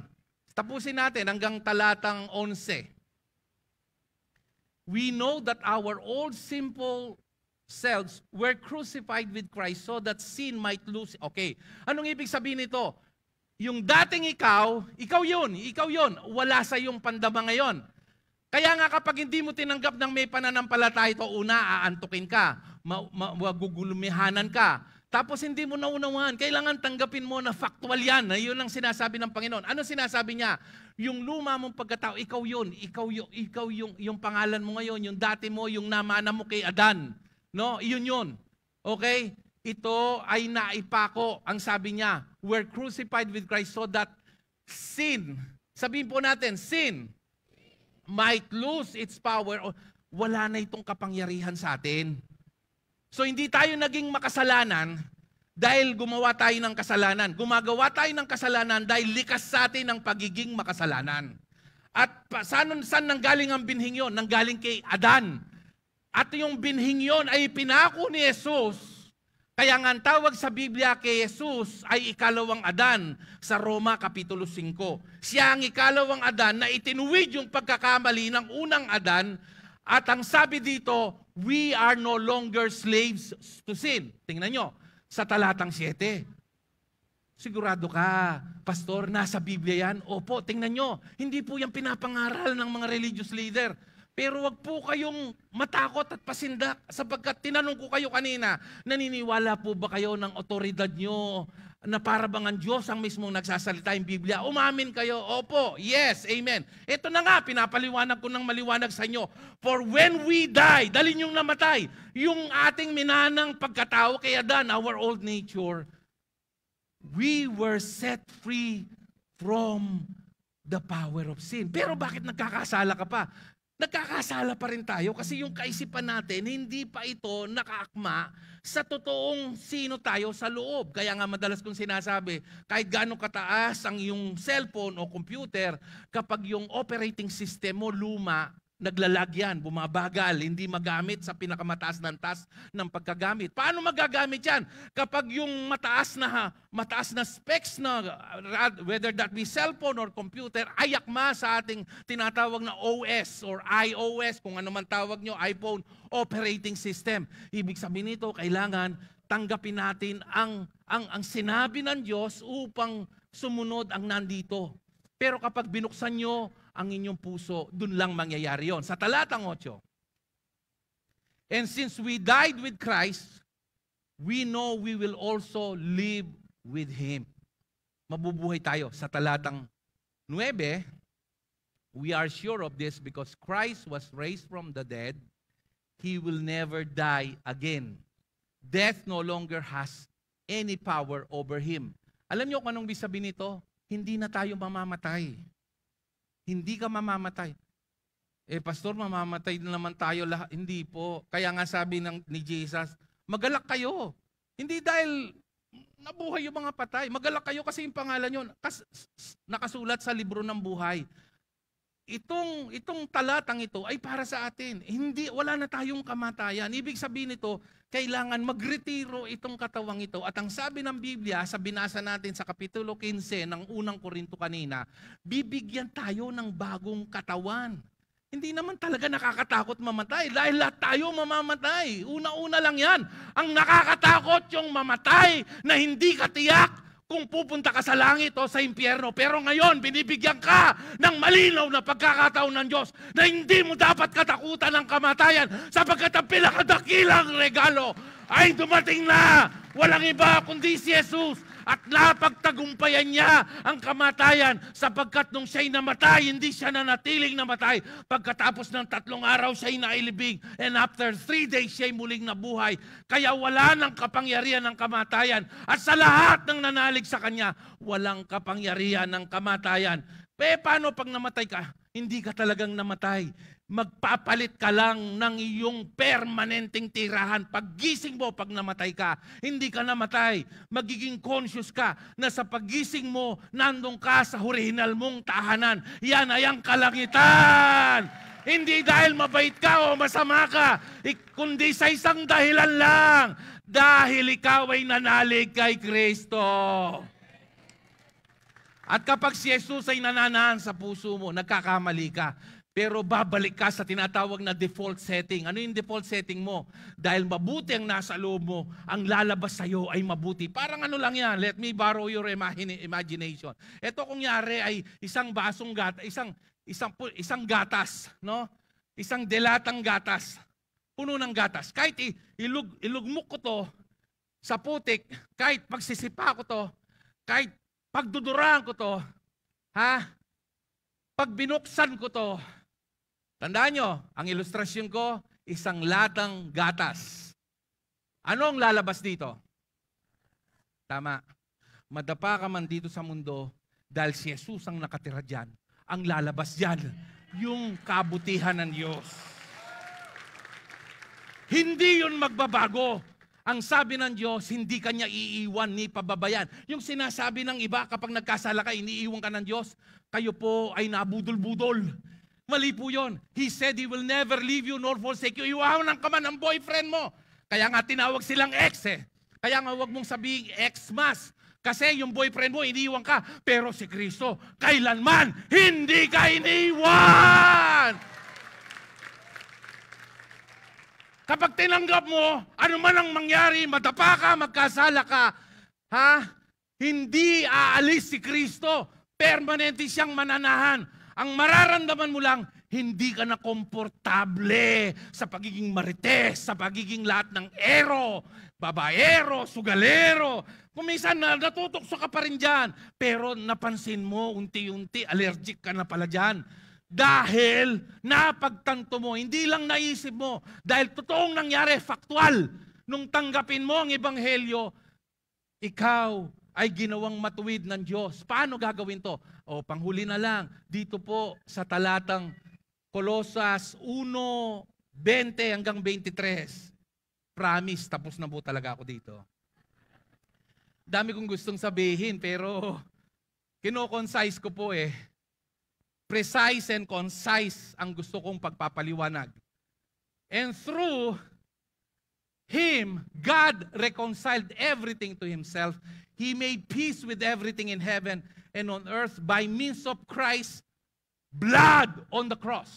Tapusin natin hanggang talatang 11. We know that our old simple selves were crucified with Christ so that sin might lose. Okay. Anong ibig sabihin nito? Yung dating ikaw yun. Wala sa iyong pandama ngayon. Kaya nga kapag hindi mo tinanggap ng may pananampalataya ito, una, aantukin ka, magugulumihanan ka. Tapos hindi mo naunawahan. Kailangan tanggapin mo na factual yan. Yun ang sinasabi ng Panginoon. Ano sinasabi niya? Yung luma mong pagkatao, ikaw yun. Ikaw yung pangalan mo ngayon. Yung dati mo, yung namana mo kay Adan. No? Yun. Okay? Ito ay naipako. Ang sabi niya, we're crucified with Christ so that sin, sabihin po natin, sin might lose its power. Wala na itong kapangyarihan sa atin. So hindi tayo naging makasalanan dahil gumawa tayo ng kasalanan. Gumagawa tayo ng kasalanan dahil likas sa atin ang pagiging makasalanan. At saan nanggaling ang binhing yon? Nanggaling kay Adan. At yung binhing yon ay pinako ni Jesus. Kaya nga ang tawag sa Biblia kay Jesus ay ikalawang Adan sa Roma Kapitulo 5. Siya ang ikalawang Adan na itinuwid yung pagkakamali ng unang Adan. At ang sabi dito, we are no longer slaves to sin. Tingnan nyo, sa talatang 7. Sigurado ka, pastor, nasa Biblia yan? Opo, tingnan nyo. Hindi po yan pinapangaral ng mga religious leader. Pero wag po kayong matakot at pasindak sapagkat tinanong ko kayo kanina, naniniwala po ba kayo ng otoridad nyo na para bang ang Diyos ang mismong nagsasalita yung Biblia? Umamin kayo, opo, yes, amen. Ito na nga, pinapaliwanag ko ng maliwanag sa inyo. For when we die, dalhin yung namatay, yung ating minanang pagkatao kay Adan, our old nature, we were set free from the power of sin. Pero bakit nagkakasala ka pa? Nagkakasala pa rin tayo kasi yung kaisipan natin, hindi pa ito nakaakma sa totoong sino tayo sa loob. Kaya nga madalas kong sinasabi, kahit gaano kataas ang yung cellphone o computer, kapag yung operating system mo luma, naglalag yan, bumabagal, hindi magamit sa pinakamataas ng task ng pagkagamit. Paano magagamit yan? Kapag yung mataas na specs na, whether that be cellphone or computer, ay akma sa ating tinatawag na OS or iOS, kung ano man tawag nyo, iPhone operating system. Ibig sabihin nito, kailangan tanggapin natin ang sinabi ng Diyos upang sumunod ang nandito. Pero kapag binuksan nyo ang inyong puso, dun lang mangyayari yon. Sa talatang 8, and since we died with Christ, we know we will also live with Him. Mabubuhay tayo. Sa talatang 9, we are sure of this because Christ was raised from the dead. He will never die again. Death no longer has any power over Him. Alam niyo kung anong ibig sabihin nito? Hindi na tayo mamamatay. Hindi ka mamamatay. Pastor, mamamatay na naman tayo lahat. Hindi po. Kaya nga sabi ni Jesus, magalak kayo. Hindi dahil nabuhay yung mga patay. Magalak kayo kasi yung pangalan nyo nakasulat sa libro ng buhay. Itong talatang ito ay para sa atin. Wala na tayong kamatayan. Ibig sabihin nito, kailangan magretiro itong katawang ito. At ang sabi ng Biblia, sa binasa natin sa Kapitulo 15 ng unang Korinto kanina, bibigyan tayo ng bagong katawan. Hindi naman talaga nakakatakot mamatay dahil lahat tayo mamamatay. Una-una lang yan. Ang nakakatakot yung mamatay na hindi ka tiyak kung pupunta ka sa langit o sa impyerno. Pero ngayon, binibigyan ka ng malinaw na pagkakataon ng Diyos na hindi mo dapat katakutan ng kamatayan sapagkat ang pinakadakilang regalo ay dumating na. Walang iba kundi si Jesus. At napagtagumpayan niya ang kamatayan sapagkat nung siya'y namatay, hindi siya nanatiling namatay. Pagkatapos ng 3 araw, siya'y nailibing. And after 3 days, siya'y muling nabuhay. Kaya wala nang kapangyarihan ng kamatayan. At sa lahat ng nanalig sa kanya, walang kapangyarihan ng kamatayan. Paano pag namatay ka? Hindi ka talagang namatay. Magpapalit ka lang ng iyong permanenteng tirahan. Paggising mo, pag namatay ka, hindi ka namatay. Magiging conscious ka na sa paggising mo, nandun ka sa orihinal mong tahanan. Yan ay ang kalangitan. Hindi dahil mabait ka o masama ka, kundi sa isang dahilan lang. Dahil ikaw ay nanalig kay Kristo. At kapag si Jesus ay nananahan sa puso mo, nagkakamali ka. Pero babalik ka sa tinatawag na default setting. Ano yung default setting mo? Dahil mabuti ang nasa loob mo, ang lalabas sa'yo ay mabuti. Parang ano lang yan, let me borrow your imagination. Ito kunyari ay isang basong isang gatas, no? Isang delatang gatas. Puno ng gatas. Kahit ilugmok ko to sa putik, kahit pagsisipa ko to, kahit pagduduraan ko to, pag binuksan ko to, tandaan nyo, ang ilustrasyon ko, isang latang gatas. Ano ang lalabas dito? Tama. Madapa ka man dito sa mundo dahil si Jesus ang nakatira dyan. Ang lalabas dyan, yung kabutihan ng Diyos. Hindi yun magbabago. Ang sabi ng Diyos, hindi kanya iiwan ni pababayan. Yung sinasabi ng iba kapag nagkasala ka, iniiwan ka ng Diyos, kayo po ay nabudol-budol. Mali po yun. He said He will never leave you nor forsake you. Iwanan ka man ang boyfriend mo. Kaya nga tinawag silang ex eh. Kaya nga huwag mong sabihin ex-mas. Kasi yung boyfriend mo, iniiwan ka. Pero si Kristo, kailanman hindi ka iniwan. Kapag tinanggap mo, ano man ang mangyari, madapa ka, magkasala ka, hindi aalis si Kristo. Permanente siyang mananahan. Ang mararamdaman mo lang, hindi ka na komportable sa pagiging marites, sa pagiging lahat ng babaero, sugalero. Kung minsan natutokso ka pa rin dyan, pero napansin mo, unti-unti, allergic ka na pala dyan. Dahil napagtanto mo, hindi lang naisip mo, dahil totoong nangyari, factual, nung tanggapin mo ang ebanghelyo, ikaw ay ginawang matuwid ng Diyos. Paano gagawin to? Panghuli na lang, dito po sa talatang Kolosas 1:20 hanggang 23. Promise, tapos na po talaga ako dito. Dami kong gustong sabihin, pero kino-concise ko po eh. Precise and concise ang gusto kong pagpapaliwanag. And through Him, God reconciled everything to Himself. He made peace with everything in heaven and on earth by means of Christ's blood on the cross.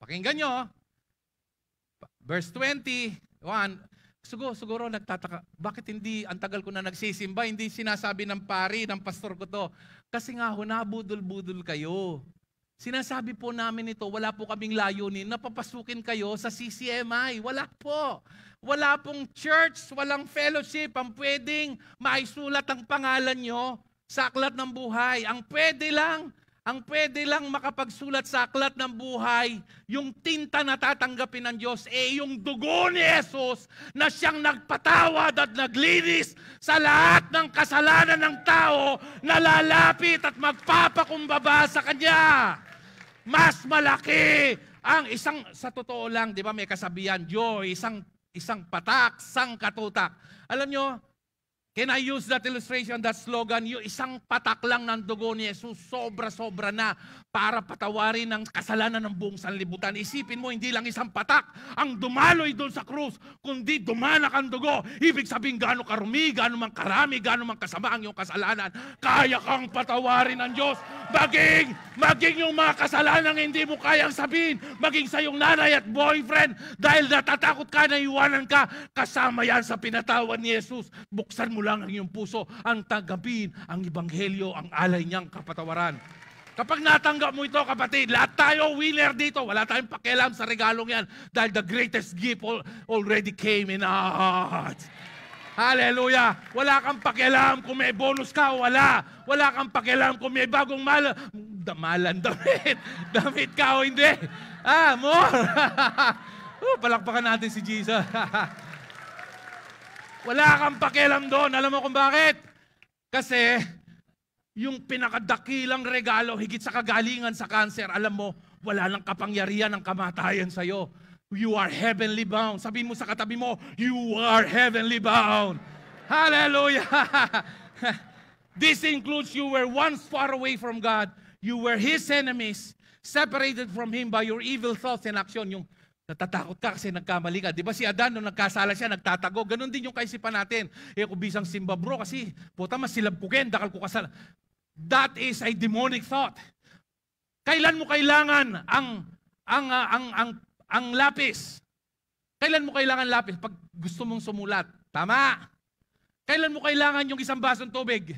Pakinggan nyo. Verse 21. Siguro nagtataka, bakit hindi, ang tagal ko na nagsisimba, hindi sinasabi ng pari, ng pastor ko to. Kasi nga ho, nabudol-budol kayo. Sinasabi po namin ito, wala po kaming layunin na papasukin kayo sa CCMI. Wala po. Wala pong church, walang fellowship ang pwedeng maisulat ang pangalan nyo sa aklat ng buhay. Ang pwede lang makapagsulat sa aklat ng buhay, yung tinta na tatanggapin ng Diyos, yung dugo ni Jesus na siyang nagpatawad at naglinis sa lahat ng kasalanan ng tao na lalapit at magpapakumbaba sa Kanya. Mas malaki sa totoo lang, di ba may kasabihan, joy, isang patak, sang katutak. Alam nyo, can I use that illustration, that slogan? Yung isang patak lang ng dugo ni Jesus, sobra-sobra na para patawarin ang kasalanan ng buong sanlibutan. Isipin mo, hindi lang isang patak ang dumaloy doon sa krus, kundi dumanak ang dugo. Ibig sabihin, gaano karumi, gaano man karami, gaano man kasama ang iyong kasalanan, kaya kang patawarin ng Diyos. Maging yung mga kasalanan hindi mo kayang sabihin, maging sa iyong nanay at boyfriend, dahil natatakot ka na iwanan ka, kasama yan sa pinatawan ni Jesus. Buksan mo lang ang iyong puso, ang tanggapin ang ebanghelyo, ang alay niyang kapatawaran. Kapag natanggap mo ito, kapatid, lahat tayo winner dito. Wala tayong pakialam sa regalong yan dahil the greatest gift already came in our hearts. Hallelujah! Wala kang pakialam kung may bonus ka o wala. Wala kang pakialam kung may bagong damit ka o hindi. More! Palakpakan natin si Jesus. Wala kang pakialam doon. Alam mo kung bakit? Kasi yung pinakadakilang regalo, higit sa kagalingan sa cancer, alam mo, wala nang kapangyarihan ng kamatayan sa'yo. You are heavenly bound. Sabihin mo sa katabi mo, you are heavenly bound. Hallelujah! This includes you were once far away from God. You were His enemies, separated from Him by your evil thoughts and action. Yung natatakot ka kasi nagkamali ka. Di ba si Adan, nung nagkasala siya, nagtatago. Ganon din yung kaisipan natin. Kung bisang simba bro, kasi puta masilab ko ken, dakal ko kasala. That is a demonic thought. Kailan mo kailangan ang lapis? Kailan mo kailangan lapis? Pag gusto mong sumulat. Tama. Kailan mo kailangan yung isang basong tubig?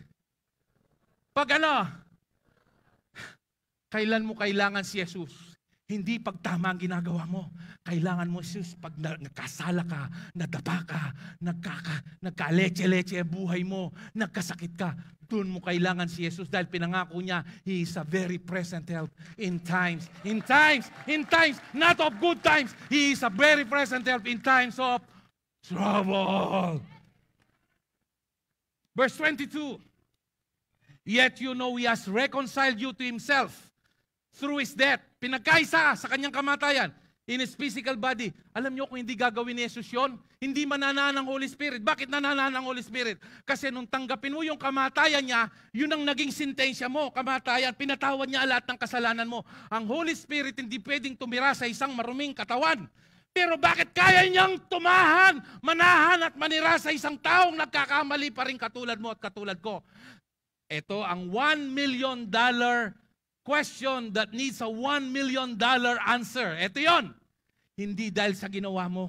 Pag kailan mo kailangan si Jesus? Hindi pag tama ang ginagawa mo. Kailangan mo, Jesus, pag nagkasala ka, nadapa ka, nagka-leche-leche buhay mo, nagkasakit ka, doon mo kailangan si Jesus dahil pinangako niya, He is a very present help in times, not of good times. He is a very present help in times of trouble. Verse 22, yet you know He has reconciled you to Himself through His death. Pinagkaisa sa kanyang kamatayan in His physical body. Alam niyo kung hindi gagawin ni Jesus yun, hindi mananaan ng Holy Spirit. Bakit nananaan ng Holy Spirit? Kasi nung tanggapin mo yung kamatayan niya, yun ang naging sentensya mo, kamatayan. Pinatawad niya lahat ng kasalanan mo. Ang Holy Spirit hindi pwedeng tumira sa isang maruming katawan. Pero bakit kaya niyang manahan at manira sa isang taong nagkakamali pa rin katulad mo at katulad ko? Ito ang $1 million question that needs a $1 million answer. Ito yon. Hindi dahil sa ginawa mo.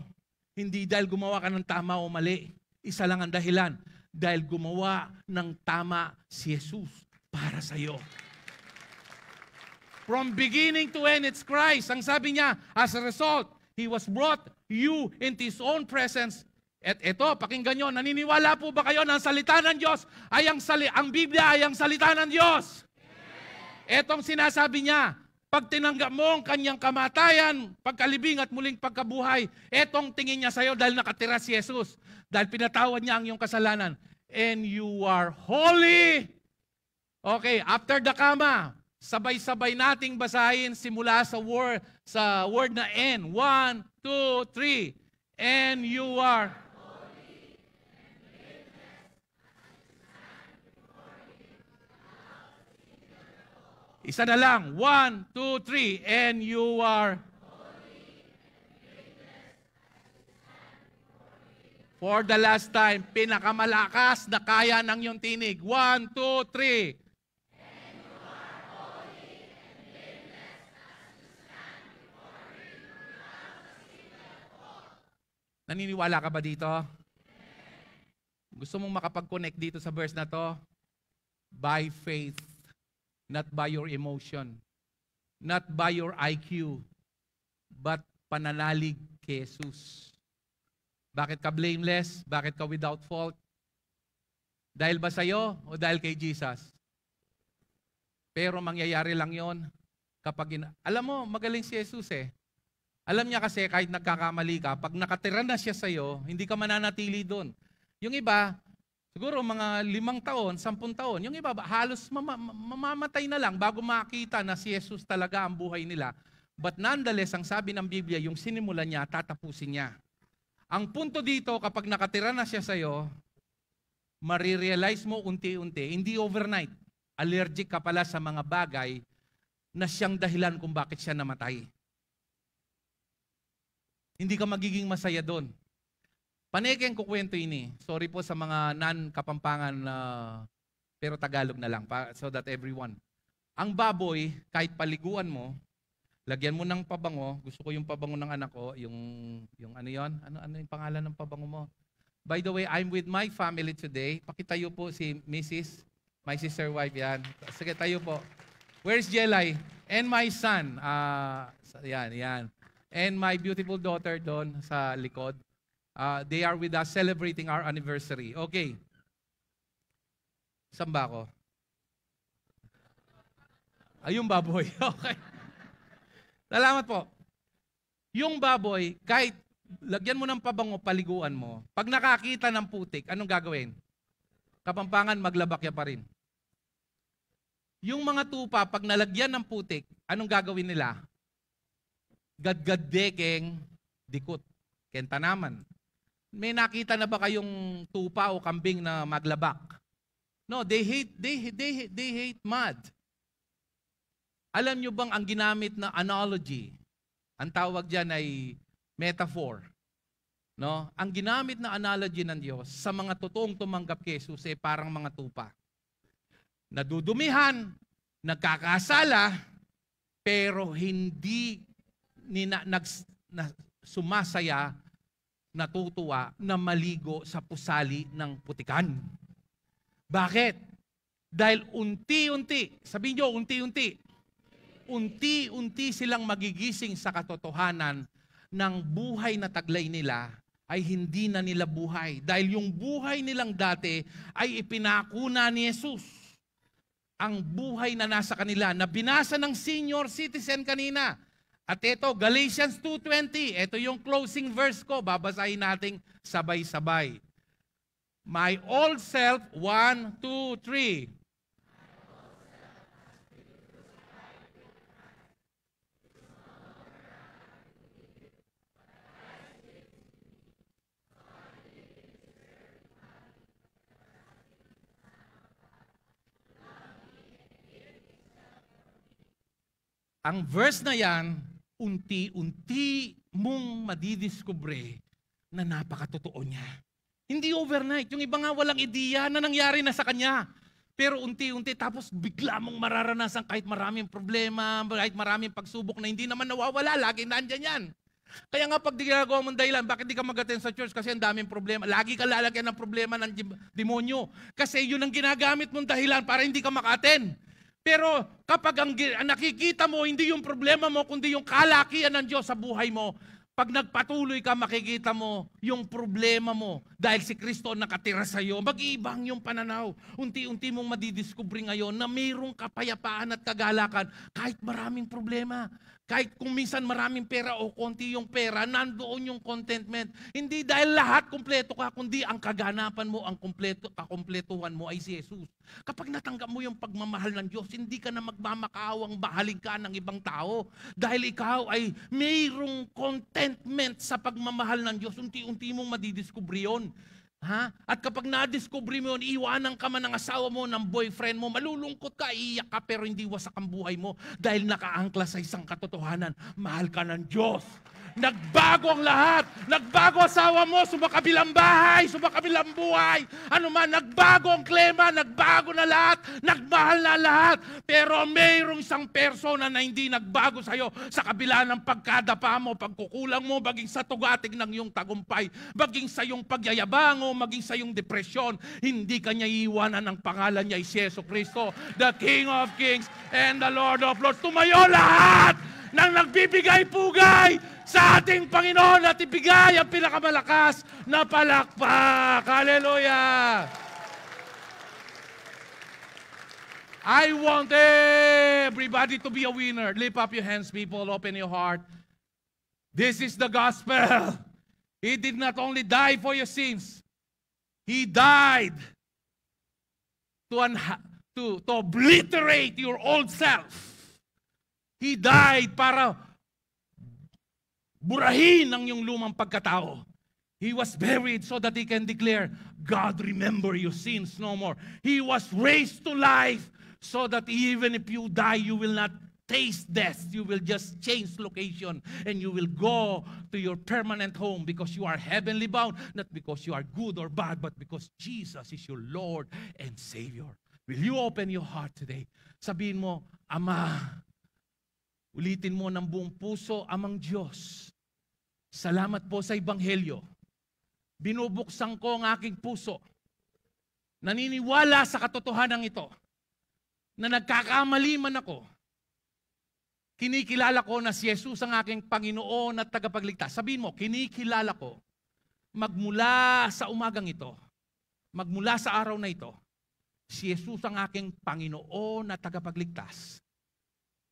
Hindi dahil gumawa ka ng tama o mali. Isa lang ang dahilan. Dahil gumawa ng tama si Jesus para sa iyo. From beginning to end, it's Christ. Ang sabi niya, as a result, He was brought you into His own presence. At ito, pakinggan nyo, naniniwala po ba kayo na ang salita ng Diyos ay ang Biblia ay ang salita ng Diyos? Etong sinasabi niya, pag tinanggap mo ang kanyang kamatayan, pagkalibing at muling pagkabuhay, etong tingin niya sa iyo dahil nakatira si Jesus, dahil pinatawad niya ang iyong kasalanan. And you are holy. Okay, after the comma, sabay-sabay nating basahin simula sa word na N. 1, 2, 3. And you are isa na lang. 1, 2, 3. And you are for the last time, pinakamalakas na kaya ng iyong tinig. 1, 2, 3. Naniniwala ka ba dito? Gusto mong makapag-connect dito sa verse na to? By faith. Not by your emotion, not by your IQ, but pananalig kay Jesus. Bakit ka blameless? Bakit ka without fault? Dahil ba sa'yo o dahil kay Jesus? Pero mangyayari lang yon kapag, alam mo, magaling si Jesus eh. Alam niya kasi kahit nagkakamali ka, pag nakatira na siya sa'yo, hindi ka mananatili doon. Yung iba, siguro mga 5 taon, 10 taon, yung iba halos mamamatay na lang bago makita na si Jesus talaga ang buhay nila, But nonetheless, ang sabi ng Biblia, yung sinimulan niya, tatapusin niya. Ang punto dito, kapag nakatira na siya sa'yo, marirealize mo unti-unti, hindi overnight, allergic ka pala sa mga bagay na siyang dahilan kung bakit siya namatay. Hindi ka magiging masaya doon. Panekeng kukwento ini. Sorry po sa mga non-Kapampangan, pero Tagalog na lang, so that everyone. Ang baboy, kahit paliguan mo, lagyan mo ng pabango. Gusto ko yung pabango ng anak ko, yung ano yon? Ano yung pangalan ng pabango mo? By the way, I'm with my family today. Pakitayo po si Mrs., my sister wife yan. Sige, tayo po. Where's Jelay? And my son. Yan. And my beautiful daughter doon sa likod. They are with us celebrating our anniversary. Okay. Saan ba ako? Yung baboy. Okay. Salamat po. Yung baboy, kahit lagyan mo ng pabango, paliguan mo, pag nakakita ng putik, anong gagawin? Kapampangan, maglabakya pa rin. Yung mga tupa, pag nalagyan ng putik, anong gagawin nila? Gadgaddekeng dikot. Kenta naman. May nakita na ba kayong tupa o kambing na maglabak? No, they hate mud. Alam nyo bang ang ginamit na analogy, ang tawag dyan ay metaphor. No? Ang ginamit na analogy ng Diyos sa mga totoong tumanggap kay Jesus ay parang mga tupa. Nadudumihan, nagkakasala, pero hindi sumasaya, natutuwa na maligo sa pusali ng putikan. Bakit? Dahil unti-unti, sabihin nyo unti-unti silang magigising sa katotohanan ng buhay na taglay nila ay hindi na nila buhay. Dahil yung buhay nilang dati ay ipinakuna ni Jesus. Ang buhay na nasa kanila, na binasa ng senior citizen kanina. At ito, Galatians 2:20, ito yung closing verse ko, babasahin natin sabay-sabay. My old self, 1, 2, 3. Ang verse na yan, unti-unti mong madidiskubre na napakatotoo niya. Hindi overnight. Yung iba nga walang ideya na nangyari na sa kanya. Pero unti-unti tapos bigla mong mararanasan kahit maraming problema, kahit maraming pagsubok na hindi naman nawawala, lagi nandyan yan. Kaya nga pag di ginagawa mong dahilan, bakit di ka mag-attend sa church? Kasi ang daming problema. Lagi ka lalagyan ng problema ng demonyo. Kasi yun ang ginagamit mong dahilan para hindi ka maka-attend. Pero kapag ang nakikita mo, hindi yung problema mo, kundi yung kalakihan ng Diyos sa buhay mo, pag nagpatuloy ka, makikita mo yung problema mo. Dahil si Kristo nakatira sa iyo, mag-iibang yung pananaw. Unti-unti mong madidiskubre ngayon na mayroong kapayapaan at kagalakan kahit maraming problema. Kahit kung minsan maraming pera o konti yung pera, nandoon yung contentment. Hindi dahil lahat kumpleto ka, kundi ang kaganapan mo, ang kakumpletuhan mo ay si Jesus. Kapag natanggap mo yung pagmamahal ng Diyos, hindi ka na magmamakawang bahaling ka ng ibang tao. Dahil ikaw ay mayroong contentment sa pagmamahal ng Diyos. Unti-unti mong madidiskubre yun. At kapag na-discover mo yun, iwanan ka man ng asawa mo, ng boyfriend mo, malulungkot ka, iiyak ka, pero hindi wasak ang buhay mo dahil nakaangkla sa isang katotohanan. Mahal ka ng Diyos. Nagbago ang lahat. Nagbago asawa mo, sumakabilang bahay, sumakabilang buhay. Ano man, nagbago ang klema, nagbago na lahat, nagmahal na lahat. Pero mayroong isang persona na hindi nagbago sa'yo sa kabila ng pagkadapa mo, pagkukulang mo, maging sa tugatig ng iyong tagumpay, maging sa iyong pagyayabang o maging sa iyong depresyon. Hindi ka niya iiwanan ang pangalan niya ay si Yesu Kristo, the King of Kings and the Lord of Lords. Tumayo lahat ng nagbibigay-pugay sa ating Panginoon at ibigay ang pinakamalakas na palakpak. Hallelujah! I want everybody to be a winner. Lift up your hands, people. Open your heart. This is the gospel. He did not only die for your sins. He died to obliterate your old self. He died para burahin ang iyong lumang pagkatao. He was buried so that he can declare, God, remember your sins no more. He was raised to life so that even if you die, you will not taste death. You will just change location and you will go to your permanent home because you are heavenly bound, not because you are good or bad, but because Jesus is your Lord and Savior. Will you open your heart today? Sabihin mo, Ama, ulitin mo ng buong puso, Amang Diyos, salamat po sa Ebanghelyo. Binubuksan ko ang aking puso. Naniniwala sa katotohanan ito na nagkakamali man ako. Kinikilala ko na si Jesus ang aking Panginoon at tagapagligtas. Sabihin mo, kinikilala ko magmula sa umagang ito, magmula sa araw na ito, si Jesus ang aking Panginoon at tagapagligtas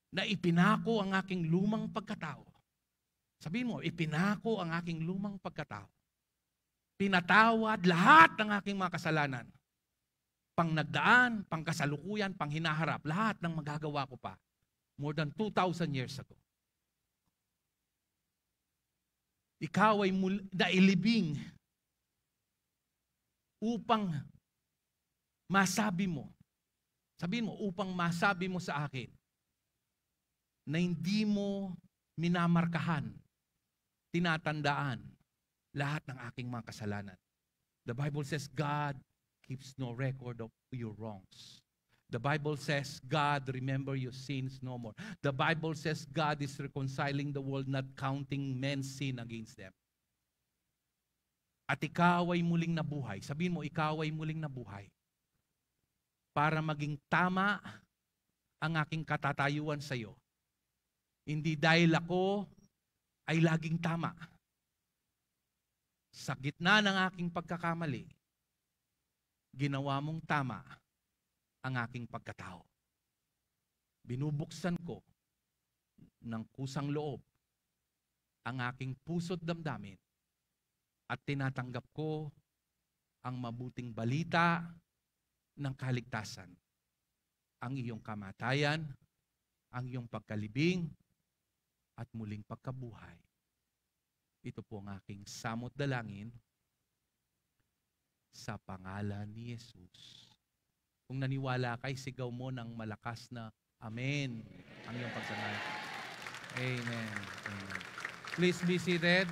na ipinako ang aking lumang pagkatao. Sabihin mo, ipinako ang aking lumang pagkatao. Pinatawad lahat ng aking mga kasalanan. Pang nagdaan, pang kasalukuyan, pang hinaharap, lahat ng magagawa ko pa. More than 2,000 years ago. Ikaw ay nailibing upang masabi mo, sabihin mo, upang masabi mo sa akin na hindi mo minamarkahan, tinatandaan, lahat ng aking mga kasalanan. The Bible says God keeps no record of your wrongs. The Bible says God remember your sins no more. The Bible says God is reconciling the world, not counting men's sin against them. At ikaw ay muling nabuhay. Sabihin mo, ikaw ay muling nabuhay. Para maging tama ang aking katatayuan sa iyo. Hindi dahil ako ay laging tama. Sa gitna ng aking pagkakamali, ginawa mong tama ang aking pagkatao. Binubuksan ko ng kusang loob ang aking puso't damdamin at tinatanggap ko ang mabuting balita ng kaligtasan, ang iyong kamatayan, ang iyong pagkalibing, at muling pagkabuhay. Ito po ang aking samot dalangin sa pangalan ni Jesus. Kung naniwala kay, sigaw mo ng malakas na Amen ang iyong pagsanay. Amen. Amen. Please be seated.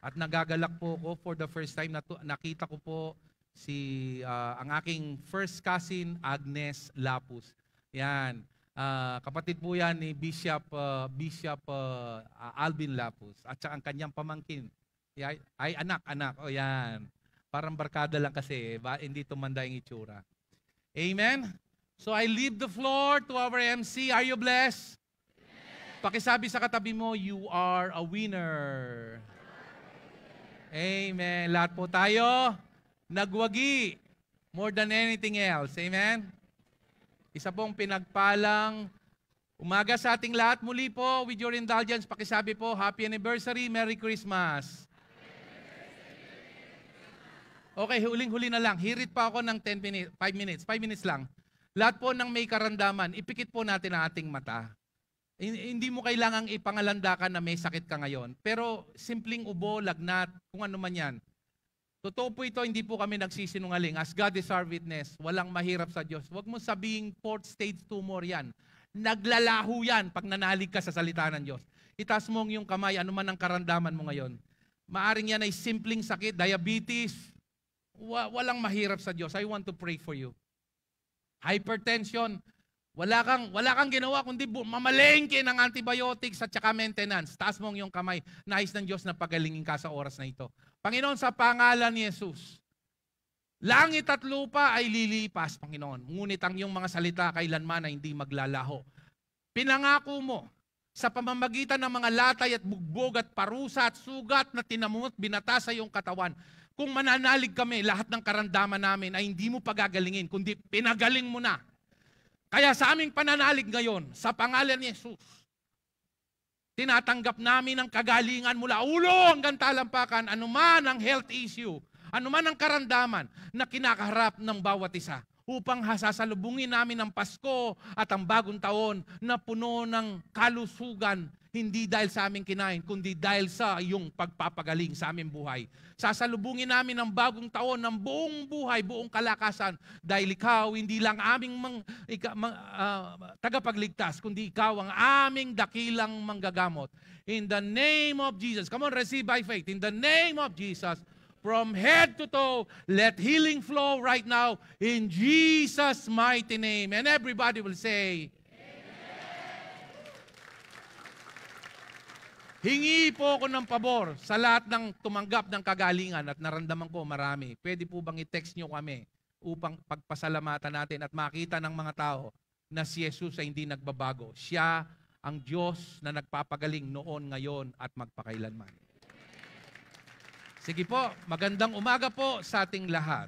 At nagagalak po ko for the first time na nakita ko po ang aking first cousin Agnes Lapus. Yan. Kapatid po yan ni Bishop Alvin Lapus at saka ang kanyang pamangkin. Ay anak. O yan. Parang barkada lang kasi, hindi tumanda yung itsura. Amen? So I leave the floor to our MC. Are you blessed? Pakisabi sa katabi mo, you are a winner. Amen. Lahat po tayo nagwagi more than anything else. Amen? Isa pong pinagpalang umaga sa ating lahat. Muli po, with your indulgence, pakisabi po, Happy Anniversary, Merry Christmas. Okay, huling-huli na lang. Hirit pa ako ng 5 minutes. 5 minutes lang. Lahat po ng may karamdaman, ipikit po natin ang ating mata. Hindi mo kailangang ipangalandakan na may sakit ka ngayon. Pero simpleng ubo, lagnat, kung ano man yan. Totoo po ito, hindi po kami nagsisinungaling. As God is our witness, walang mahirap sa Diyos. Huwag mo sabihing 4th stage tumor yan. Naglalaho yan pag nanalig ka sa salita ng Diyos. Itaas mo yung kamay, ano man ang karamdaman mo ngayon. Maaring yan ay simpleng sakit, diabetes. Walang mahirap sa Diyos. I want to pray for you. Hypertension. Wala kang ginawa kundi mamalengke ng antibiotics at saka maintenance. Taas mo yung kamay. Nais ng Diyos na pagalingin ka sa oras na ito. Panginoon, sa pangalan ni Jesus, langit at lupa ay lilipas, Panginoon. Ngunit ang iyong mga salita kailanman ay hindi maglalaho. Pinangako mo sa pamamagitan ng mga latay at bugbog at parusa at sugat na tinamot binata sa iyong katawan. Kung mananalig kami, lahat ng karamdaman namin ay hindi mo pagagalingin, kundi pinagaling mo na. Kaya sa aming pananalig ngayon, sa pangalan ni Jesus, tinatanggap namin ang kagalingan mula ulo hanggang talampakan, anuman ang health issue, anuman ang karamdaman na kinakaharap ng bawat isa, upang sasalubungin namin ang Pasko at ang bagong taon na puno ng kalusugan, hindi dahil sa aming kinain, kundi dahil sa iyong pagpapagaling sa aming buhay. Sasalubungin namin ang bagong taon ng buong buhay, buong kalakasan, dahil ikaw hindi lang aming tagapagligtas, kundi ikaw ang aming dakilang manggagamot. In the name of Jesus, come on, receive by faith. In the name of Jesus, from head to toe, let healing flow right now in Jesus' mighty name. And everybody will say, hingi po ako ng pabor sa lahat ng tumanggap ng kagalingan at naramdaman ko marami. Pwede po bang i-text nyo kami upang pagpasalamatan natin at makita ng mga tao na si Jesus ay hindi nagbabago. Siya ang Diyos na nagpapagaling noon, ngayon at magpakailanman. Sige po, magandang umaga po sa ating lahat.